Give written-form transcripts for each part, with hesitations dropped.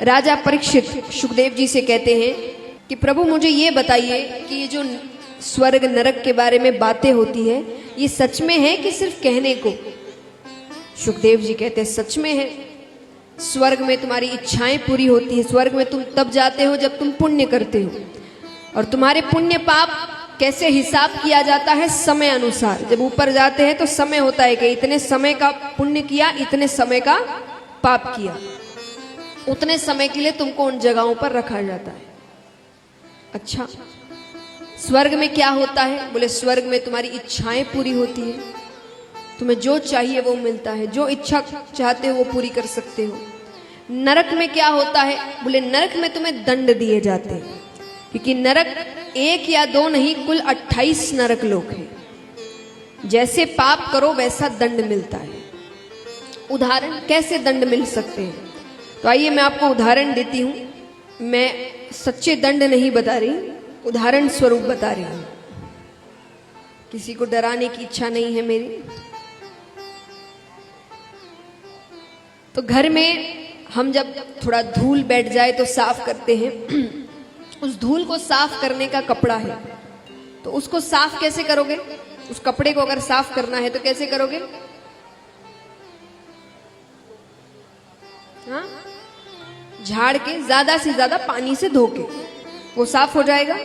राजा परीक्षित सुखदेव जी से कहते हैं कि प्रभु मुझे ये बताइए कि ये जो स्वर्ग नरक के बारे में बातें होती है ये सच में है कि सिर्फ कहने को। सुखदेव जी कहते हैं सच में है। स्वर्ग में तुम्हारी इच्छाएं पूरी होती है। स्वर्ग में तुम तब जाते हो जब तुम पुण्य करते हो, और तुम्हारे पुण्य पाप कैसे हिसाब किया जाता है समय अनुसार। जब ऊपर जाते हैं तो समय होता है कि इतने समय का पुण्य किया, इतने समय का पाप किया, उतने समय के लिए तुमको उन जगहों पर रखा जाता है। अच्छा, स्वर्ग में क्या होता है? बोले स्वर्ग में तुम्हारी इच्छाएं पूरी होती है, तुम्हें जो चाहिए वो मिलता है, जो इच्छा चाहते हो वो पूरी कर सकते हो। नरक में क्या होता है? बोले नरक में तुम्हें दंड दिए जाते हैं, क्योंकि नरक एक या दो नहीं, कुल 28 नरक लोक हैं। जैसे पाप करो वैसा दंड मिलता है। उदाहरण कैसे दंड मिल सकते हैं? तो आइए मैं आपको उदाहरण देती हूं। मैं सच्चे दंड नहीं बता रही, उदाहरण स्वरूप बता रही हूं। किसी को डराने की इच्छा नहीं है मेरी। तो घर में हम जब थोड़ा धूल बैठ जाए तो साफ करते हैं। उस धूल को साफ करने का कपड़ा है, तो उसको साफ कैसे करोगे? उस कपड़े को अगर साफ करना है तो कैसे करोगे? हाँ, झाड़ के ज्यादा से ज्यादा पानी से धो के वो साफ हो जाएगा।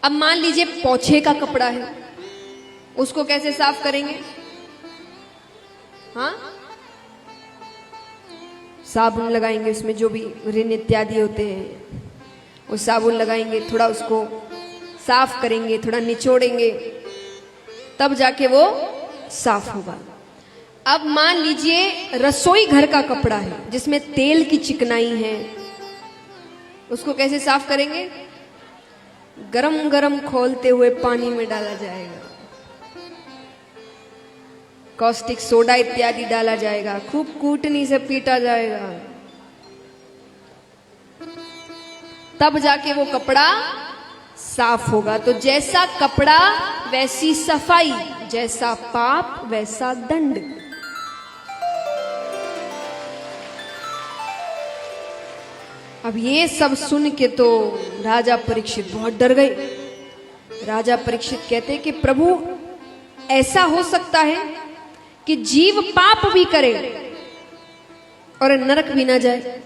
अब मान लीजिए पोछे का कपड़ा है, उसको कैसे साफ करेंगे? हाँ, साबुन लगाएंगे, उसमें जो भी ऋण इत्यादि होते हैं वो साबुन लगाएंगे, थोड़ा उसको साफ करेंगे, थोड़ा निचोड़ेंगे, तब जाके वो साफ होगा। अब मान लीजिए रसोई घर का कपड़ा है जिसमें तेल की चिकनाई है, उसको कैसे साफ करेंगे? गरम गरम खोलते हुए पानी में डाला जाएगा, कॉस्टिक सोडा इत्यादि डाला जाएगा, खूब कूटनी से पीटा जाएगा, तब जाके वो कपड़ा साफ होगा। तो जैसा कपड़ा वैसी सफाई, जैसा पाप वैसा दंड। अब ये सब सुन के तो राजा परीक्षित बहुत डर गए। राजा परीक्षित कहते हैं कि प्रभु ऐसा हो सकता है कि जीव पाप भी करे और नरक भी ना जाए?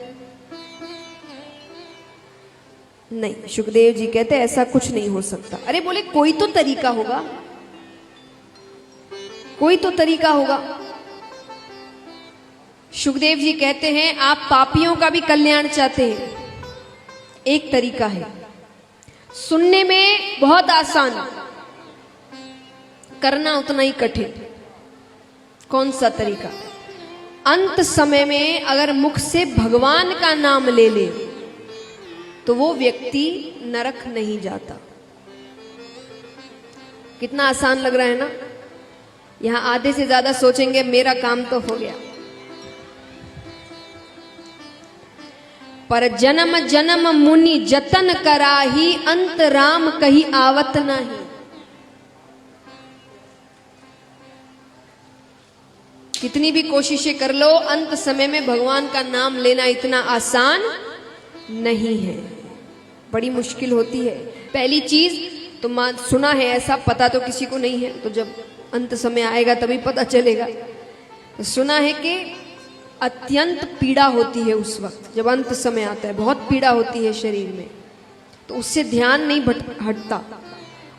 नहीं, सुखदेव जी कहते ऐसा कुछ नहीं हो सकता। अरे बोले कोई तो तरीका होगा, कोई तो तरीका होगा। सुखदेव जी कहते हैं आप पापियों का भी कल्याण चाहते हैं, एक तरीका है, सुनने में बहुत आसान, करना उतना ही कठिन। कौन सा तरीका? अंत समय में अगर मुख से भगवान का नाम ले ले तो वो व्यक्ति नरक नहीं जाता। कितना आसान लग रहा है ना? यहां आधे से ज्यादा सोचेंगे मेरा काम तो हो गया, पर जन्म जन्म मुनि जतन कराही, अंत राम कही आवत नहीं। कितनी भी कोशिशें कर लो, अंत समय में भगवान का नाम लेना इतना आसान नहीं है, बड़ी मुश्किल होती है। पहली चीज तो सुना है ऐसा, पता तो किसी को नहीं है, तो जब अंत समय आएगा तभी पता चलेगा। तो सुना है कि अत्यंत पीड़ा होती है उस वक्त जब अंत समय आता है, बहुत पीड़ा होती है शरीर में, तो उससे ध्यान नहीं हटता।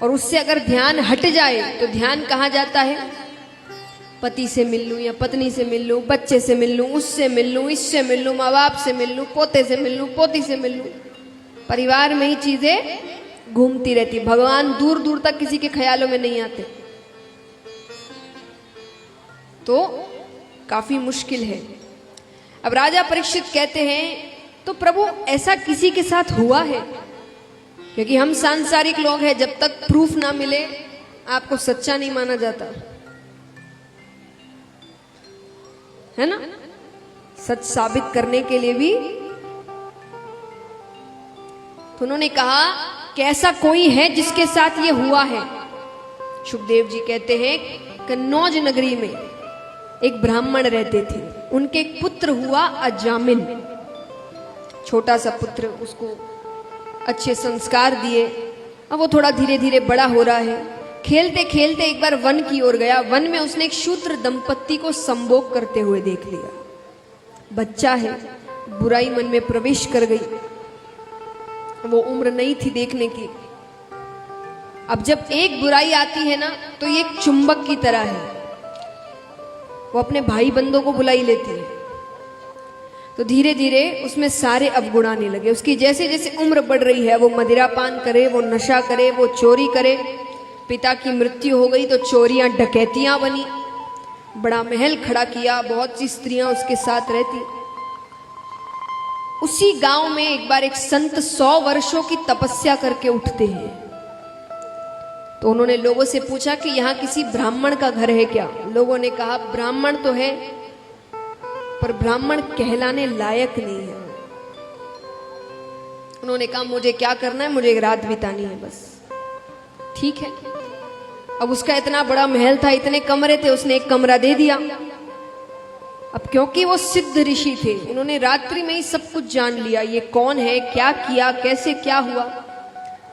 और उससे अगर ध्यान हट जाए तो ध्यान कहाँ जाता है? पति से मिल लूं या पत्नी से मिल लूं, बच्चे से मिल लूं, उससे मिल लूं, इससे मिल लूं, माँ बाप से मिल लूं, पोते से मिल लूं, पोती से मिल लूं, परिवार में ही चीजें घूमती रहती। भगवान दूर दूर तक किसी के ख्यालों में नहीं आते, तो काफी मुश्किल है। अब राजा परीक्षित कहते हैं तो प्रभु ऐसा किसी के साथ हुआ है? क्योंकि हम सांसारिक लोग हैं, जब तक प्रूफ ना मिले आपको सच्चा नहीं माना जाता है ना? सच साबित करने के लिए भी। तो उन्होंने कहा कि ऐसा कोई है जिसके साथ ये हुआ है? सुखदेव जी कहते हैं कन्नौज नगरी में एक ब्राह्मण रहते थे, उनके एक पुत्र हुआ अजामिल। छोटा सा पुत्र, उसको अच्छे संस्कार दिए। अब वो थोड़ा धीरे धीरे बड़ा हो रहा है। खेलते खेलते एक बार वन की ओर गया। वन में उसने एक शूद्र दंपत्ति को संभोग करते हुए देख लिया। बच्चा है, बुराई मन में प्रवेश कर गई। वो उम्र नहीं थी देखने की। अब जब एक बुराई आती है ना, तो ये एक चुंबक की तरह है, वो अपने भाई बंदों को बुला ही लेती है। तो धीरे धीरे उसमें सारे अवगुण आने लगे। उसकी जैसे जैसे उम्र बढ़ रही है, वो मदिरापान करे, वो नशा करे, वो चोरी करे। पिता की मृत्यु हो गई तो चोरियां डकैतियां बनी। बड़ा महल खड़ा किया, बहुत सी स्त्रियां उसके साथ रहती। उसी गांव में एक बार एक संत 100 वर्षों की तपस्या करके उठते हैं। तो उन्होंने लोगों से पूछा कि यहाँ किसी ब्राह्मण का घर है क्या? लोगों ने कहा ब्राह्मण तो है, पर ब्राह्मण कहलाने लायक नहीं है। उन्होंने कहा मुझे क्या करना है, मुझे एक रात बितानी है बस। ठीक है। अब उसका इतना बड़ा महल था, इतने कमरे थे, उसने एक कमरा दे दिया। अब क्योंकि वो सिद्ध ऋषि थे, उन्होंने रात्रि में ही सब कुछ जान लिया, ये कौन है, क्या किया, कैसे क्या हुआ।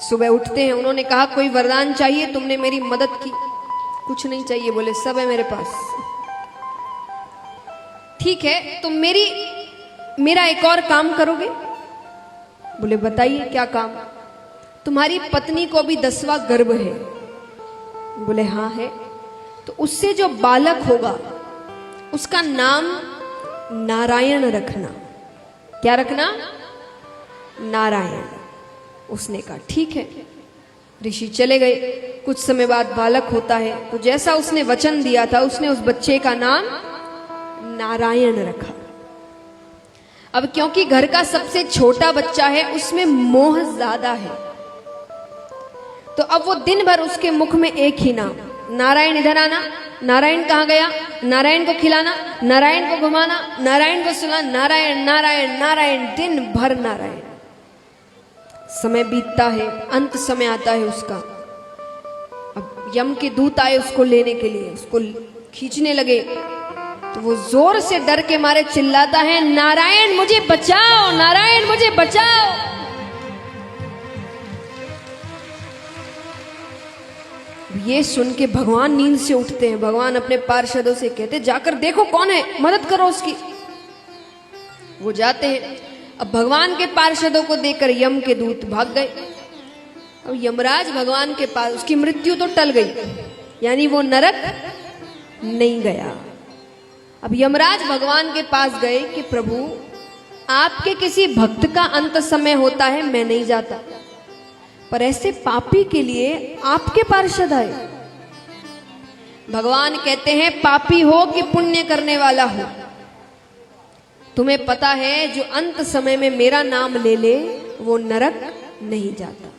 सुबह उठते हैं, उन्होंने कहा कोई वरदान चाहिए, तुमने मेरी मदद की। कुछ नहीं चाहिए, बोले सब है मेरे पास। ठीक है, तुम मेरा एक और काम करोगे? बोले बताइए क्या काम? तुम्हारी पत्नी को भी 10वां गर्भ है। बोले हाँ है। तो उससे जो बालक होगा उसका नाम नारायण रखना। क्या रखना? नारायण। उसने कहा ठीक है। ऋषि चले गए। कुछ समय बाद बालक होता है, तो जैसा उसने वचन दिया था, उसने उस बच्चे का नाम नारायण रखा। अब क्योंकि घर का सबसे छोटा बच्चा है, उसमें मोह ज्यादा है, तो अब वो दिन भर उसके मुख में एक ही नाम, नारायण इधर आना, नारायण कहाँ गया, नारायण को खिलाना, नारायण को घुमाना, नारायण को सुलाना, नारायण नारायण नारायण, दिन भर नारायण। समय बीतता है, अंत समय आता है उसका। अब यम के दूत आए उसको लेने के लिए, उसको खींचने लगे, तो वो जोर से डर के मारे चिल्लाता है नारायण मुझे बचाओ, नारायण मुझे बचाओ। ये सुन के भगवान नींद से उठते हैं। भगवान अपने पार्षदों से कहते जाकर देखो कौन है, मदद करो उसकी। वो जाते हैं। अब भगवान के पार्षदों को देखकर यम के दूत भाग गए। अब यमराज भगवान के पास, उसकी मृत्यु तो टल गई, यानी वो नरक नहीं गया। अब यमराज भगवान के पास गए कि प्रभु आपके किसी भक्त का अंत समय होता है, मैं नहीं जाता, पर ऐसे पापी के लिए आपके पार्षद आए। भगवान कहते हैं पापी हो कि पुण्य करने वाला हो, तुम्हें पता है जो अंत समय में मेरा नाम ले ले वो नरक नहीं जाता।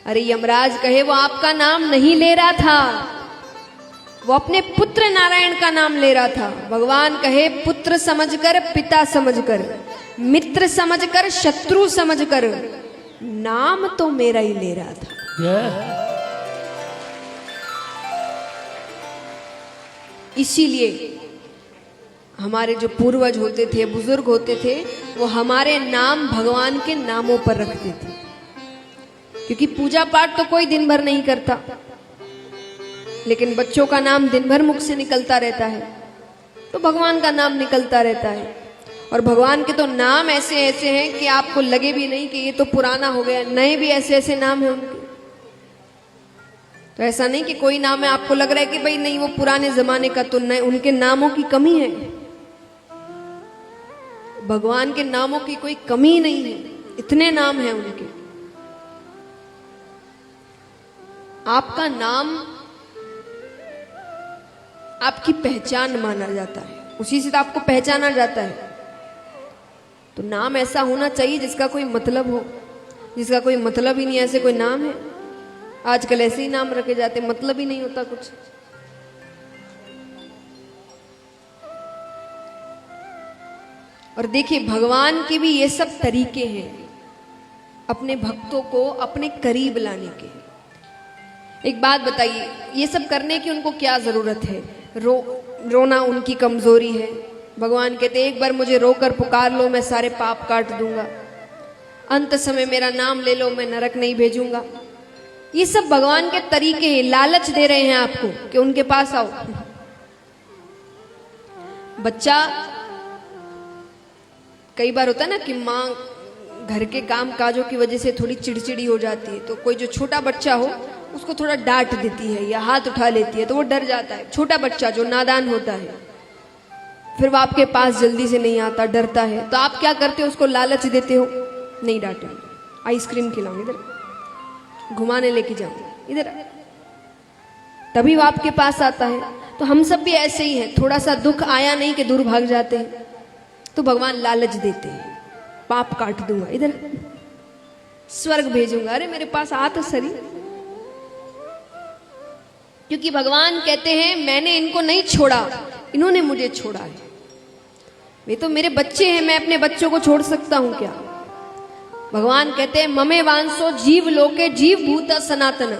अरे यमराज कहे वो आपका नाम नहीं ले रहा था, वो अपने पुत्र नारायण का नाम ले रहा था। भगवान कहे पुत्र समझकर, पिता समझकर, मित्र समझकर, शत्रु समझकर, नाम तो मेरा ही ले रहा था। इसीलिए हमारे जो पूर्वज होते थे, बुजुर्ग होते थे, वो हमारे नाम भगवान के नामों पर रखते थे। क्योंकि पूजा पाठ तो कोई दिन भर नहीं करता, लेकिन बच्चों का नाम दिन भर मुख से निकलता रहता है, तो भगवान का नाम निकलता रहता है। और भगवान के तो नाम ऐसे ऐसे हैं कि आपको लगे भी नहीं कि ये तो पुराना हो गया, नए भी ऐसे ऐसे नाम हैं उनके। तो ऐसा नहीं कि कोई नाम है आपको लग रहा है कि भाई नहीं वो पुराने जमाने का, तो नए, उनके नामों की कमी है। भगवान के नामों की कोई कमी नहीं है, इतने नाम हैं उनके। आपका नाम आपकी पहचान माना जाता है, उसी से तो आपको पहचाना जाता है। तो नाम ऐसा होना चाहिए जिसका कोई मतलब हो, जिसका कोई मतलब ही नहीं। ऐसे कोई नाम है आजकल ऐसे ही नाम रखे जाते, मतलब ही नहीं होता कुछ। और देखिए भगवान के भी ये सब तरीके हैं अपने भक्तों को अपने करीब लाने के। एक बात बताइए, ये सब करने की उनको क्या जरूरत है? रोना उनकी कमजोरी है। भगवान कहते एक बार मुझे रोकर पुकार लो, मैं सारे पाप काट दूंगा। अंत समय मेरा नाम ले लो, मैं नरक नहीं भेजूंगा। ये सब भगवान के तरीके हैं, लालच दे रहे हैं आपको कि उनके पास आओ। बच्चा, कई बार होता है ना कि माँ घर के काम काजों की वजह से थोड़ी चिड़चिड़ी हो जाती है, तो कोई जो छोटा बच्चा हो उसको थोड़ा डांट देती है या हाथ उठा लेती है, तो वो डर जाता है। छोटा बच्चा जो नादान होता है, फिर वो आपके पास जल्दी से नहीं आता, डरता है। तो आप क्या करते हो? उसको लालच देते हो, नहीं डांटो, आइसक्रीम खिलाऊं, इधर घुमाने लेके जाऊं, इधर, तभी वो आपके पास आता है। तो हम सब भी ऐसे ही हैं, थोड़ा सा दुख आया नहीं कि दूर भाग जाते हैं। तो भगवान लालच देते हैं, पाप काट दूंगा, इधर स्वर्ग भेजूंगा, अरे मेरे पास आ तो सही। क्योंकि भगवान कहते हैं मैंने इनको नहीं छोड़ा, इन्होंने मुझे छोड़ा है। वे तो मेरे बच्चे हैं, मैं अपने बच्चों को छोड़ सकता हूं क्या? भगवान कहते हैं ममे वांसो जीव लोके जीव भूत सनातन,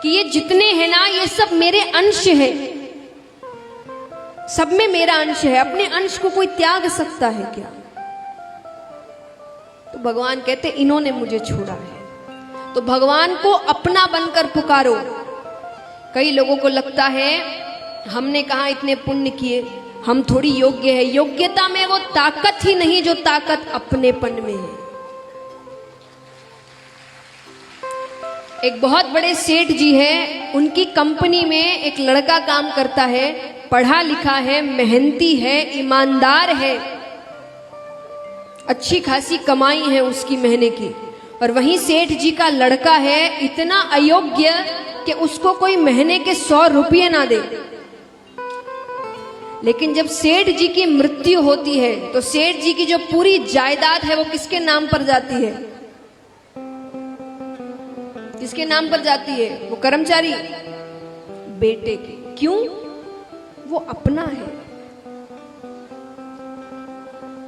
कि ये जितने हैं ना ये सब मेरे अंश है, सब में मेरा अंश है। अपने अंश को कोई त्याग सकता है क्या? तो भगवान कहते इन्होंने मुझे छोड़ा है। तो भगवान को अपना बनकर पुकारो। कई लोगों को लगता है हमने कहा इतने पुण्य किए, हम थोड़ी योग्य है। योग्यता में वो ताकत ही नहीं जो ताकत अपनेपन में है। एक बहुत बड़े सेठ जी है, उनकी कंपनी में एक लड़का काम करता है, पढ़ा लिखा है, मेहनती है, ईमानदार है, अच्छी खासी कमाई है उसकी महीने की। और वहीं सेठ जी का लड़का है इतना अयोग्य कि उसको कोई महीने के 100 रुपये ना दे। लेकिन जब सेठ जी की मृत्यु होती है तो सेठ जी की जो पूरी जायदाद है वो किसके नाम पर जाती है? किसके नाम पर जाती है? वो कर्मचारी बेटे के। क्यों? वो अपना है।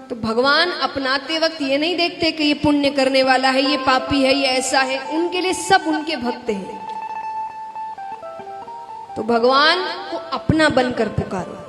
तो भगवान अपनाते वक्त ये नहीं देखते कि ये पुण्य करने वाला है, ये पापी है, ये ऐसा है। उनके लिए सब उनके भक्त हैं। तो भगवान को अपना बनकर पुकारो।